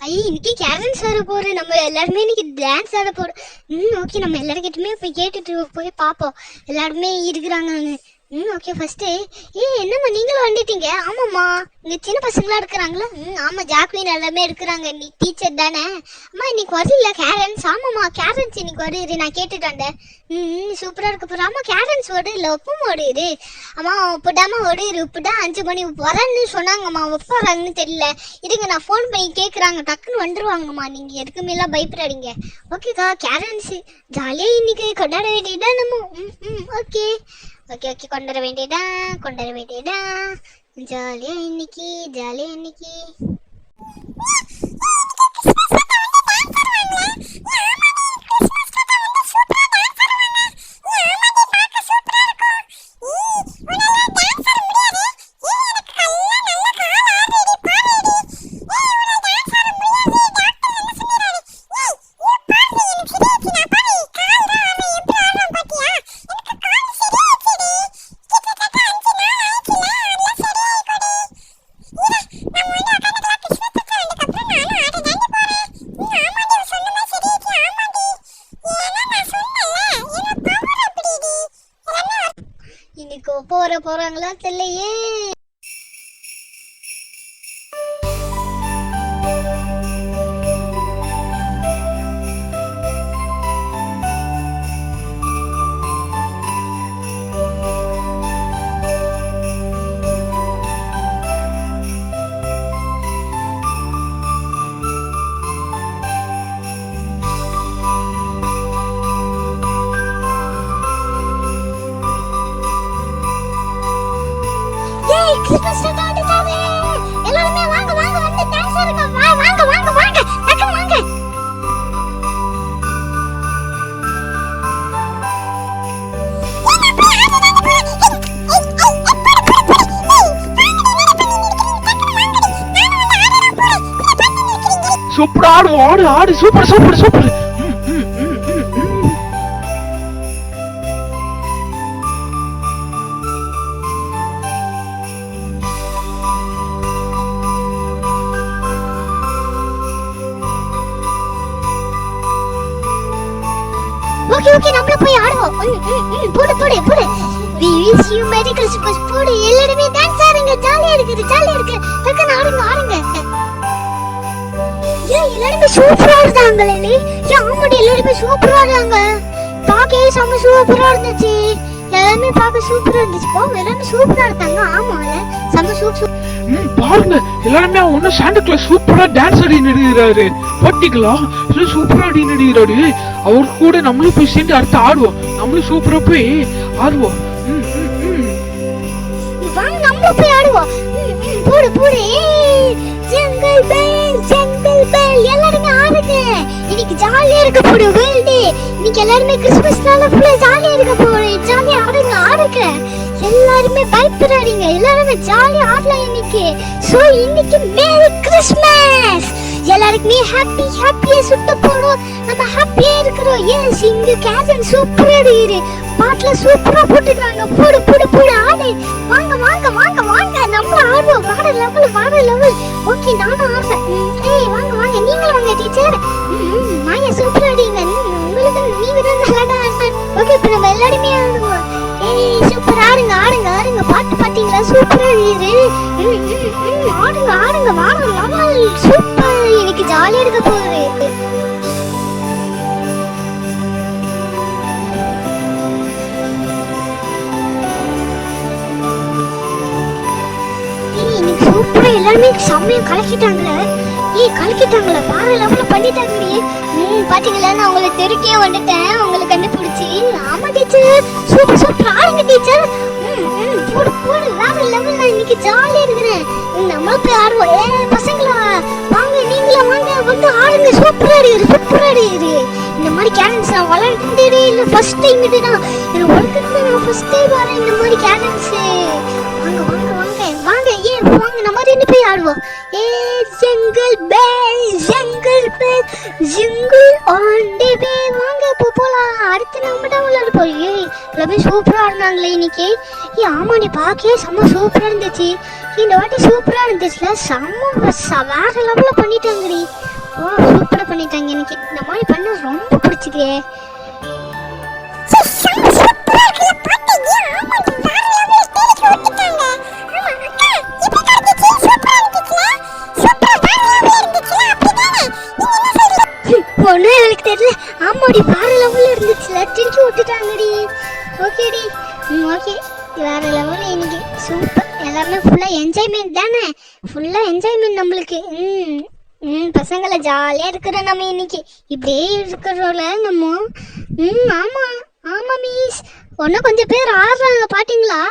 ஐயோ இன்னைக்கு கேரன்ஸ் ஆட போறேன். நம்ம எல்லாருமே இன்னைக்கு டான்ஸ் ஆட போறோம். ஓகே, நம்ம எல்லாருக்கிட்டுமே போய் கேட்டுட்டு போய் பார்ப்போம் எல்லாருமே இருக்கிறாங்கன்னு. ஓகே, ஃபர்ஸ்ட்டு என்னம்மா நீங்களும் வந்துட்டீங்க? ஆமாம்மா, இங்கே சின்ன பசங்களாம் இருக்கிறாங்களா? ஆமாம், ஜாக்வின் எல்லாமே இருக்கிறாங்க. நீ டீச்சர் தானே? அம்மா இன்னைக்கு வரல கேரன்ஸ்? ஆமாம்மா கேரன்ஸ் இன்னைக்கு வருது, நான் கேட்டுட்டு வந்தேன். சூப்பராக இருக்க போகிறேன். ஆமாம் கேரன்ஸ் ஓடுல ஒப்பும் ஓடுது. அம்மா இப்படாமா ஓடுது, இப்பதான் 5 மணி வரேன்னு சொன்னாங்கம்மா. ஒப்பாராங்கன்னு தெரியல, இருங்க நான் ஃபோன் பண்ணி கேட்குறாங்க, டக்குன்னு வந்துருவாங்கம்மா. நீங்கள் எதுக்குமேலாம் பயப்படாதீங்க. ஓகேக்கா, கேரன்ஸ் ஜாலியாக இன்னைக்கு கொண்டாட வேண்டியதா நம்ம. ஓகே ஓகே ஓகே, கொண்டாட வேண்டியதா ஜாலியா இன்னைக்கு. இன்னைக்கு போறாங்களா தெரியலையே. கிறிஸ்மஸ் கொண்டாடுறாங்க எல்லாரும். வாங்க வந்து டான்ஸ் ஆடுங்க. வாங்க டக்கு வாங்க. சூப்பர் ஆடு சூப்பர். ஓகே நம்மள போய் ஆடுவோம். போடு. We wish you Merry Christmas. போடு, எல்லாரும் டான்ஸ் ஆடுங்க. ஜாலியா இருக்கு. டக்குன்னு ஆடுங்க. எல்லாரும் சூப்பரா ஆடுறாங்களே. ஆமாடி, எல்லாரும் சூப்பரா ஆடுறாங்க. பாக்கவே செம சூப்பரா இருந்துச்சு. எல்லாமே பார்க்க சூப்பரா இருந்துச்சு. எல்லாரும் சூப்பரா இருந்தாங்க. ஆமால செம சூப்பர். பாருங்க எல்லாருமே ஒண்ணு சாண்டா கிளாஸ் சூப்பரா டான்ஸ் ஆடி நடிக்கிறாரு. பாத்தீங்களா, சூப்பரா ஆடி நடிக்கிறாரு. அவர் கூட நம்மளும் போய் சேர்ந்து அடுத்து ஆடுவோம். நம்மளும் சூப்பரா போய் ஆடுவோம். வாங்க நம்ம போய் ஆடுவோம். போடு. ஜங்கல் பெல் எல்லாரும் ஆடுங்க. இன்னைக்கு ஜாலியா இருக்க போடு வேர்ல்ட். இன்னைக்கு எல்லாரும் கிறிஸ்மஸ்னால ஃபுல்லா ஜாலியா இருக்க போடு. ஜாலியா ஆடுங்க. எல்லாரும் பயப்படாதீங்க. எல்லாரும் ஜாலியா ஆடலாம் இன்னைக்கு. சோ இன்னைக்கு மேரி கிறிஸ்மஸ். எல்லாருக்குமே ஹாப்பியா சுத்த போறோம். நம்ம ஹாப்பியா இருக்கிறோம். எஸ், இங்க கேசன் சூப்பரா இருக்கு. பாட்டுல சூப்பரா போட்டுருக்காங்க. போடு ஆடு. வாங்க நம்ம ஆடுவோம். வாட லெவல். ஓகே, நானும் ஆடுறேன். வாங்க நீங்களும் வாங்க டீச்சர். மாயா சூப்பரா ஆடுங்க. உங்களுக்கு நீங்க தான் நல்லா ஆடுறேன். ஓகே, இப்போ நம்ம எல்லாருமே ஆடுவோம். சூப்பர் ஆடுங்க. பாட்டு பாத்தீங்களா, சூப்பரா இருக்கு. ஆடுங்க வாட லெவல் சூப்பர். இன்னைக்கு ஜாலியா இருக்க போகுது. இன்னைக்கு சூப்பரா எல்லாருமே செம்மையா கலக்கிட்டாங்களே. பாரு லெவல்ல பண்ணிட்டாங்களே. பாத்தீங்களா, நான் உங்களுக்கு தெருக்கே வந்துட்டேன். உங்களுக்கு கண்டுபிடிச்சி. ஆமா டீச்சர், சூப்பர் ஆடுங்க டீச்சர். போடு வேற லெவல். நான் இன்னைக்கு ஜாலியா இருக்கிறேன். நம்ம போய் ஆடுவோம். பசங்களா வாங்க, நீங்களும் வாங்க வந்து ஆடுங்க. சூப்பரா இருக்கு. இந்த மாதிரி கேரன்ஸ் நான் வளர்ந்ததே இல்லை. ஃபர்ஸ்ட் டைம் இதுதான் எனக்கு வளர்க்கறது. நான் ஃபர்ஸ்ட் டைம் வரேன் இந்த மாதிரி கேரன்ஸ். வாங்க நம்ம ரெண்டு போய் ஆடுவோம். Jingle bell jingle all the way. வாங்க போலாம். அடுத்து நம்ம தான் விளையாடுவோம். எல்லாமே சூப்பரா ஆடினாங்களே இன்னைக்கு. ஆமாடி, பாக்கே செம்ம சூப்பரா இருந்துச்சு. இந்த வாட்டி சூப்பரா இருந்துச்சுல. செம்ம வேற லெவல்ல பண்ணிட்டாங்கடி. பண்ணிட்டாங்க. எனக்கு இந்த மாதிரி பண்ண ரொம்ப பிடிச்சிக்கே. ஒன்றும் எனக்கு தெரியல. ஆமாடி வேற லெவலில் இருந்துச்சுல, திருச்சி விட்டுட்டாங்கடி. ஓகேடி. ஓகே, வேற லெவலில் இன்னைக்கு சூப்பர். எல்லாருமே ஃபுல்லாக என்ஜாய்மெண்ட் தானே, ஃபுல்லாக என்ஜாய்மெண்ட் நம்மளுக்கு. பசங்களை ஜாலியாக இருக்கிறோம் நம்ம இன்னைக்கு. இப்படியே இருக்கிறோம்ல நம்ம. ஆமாம் ஆமாம் மிஸ். ஒன்றும் கொஞ்சம் பேர் ஆடுறாங்க பாத்தீங்களா?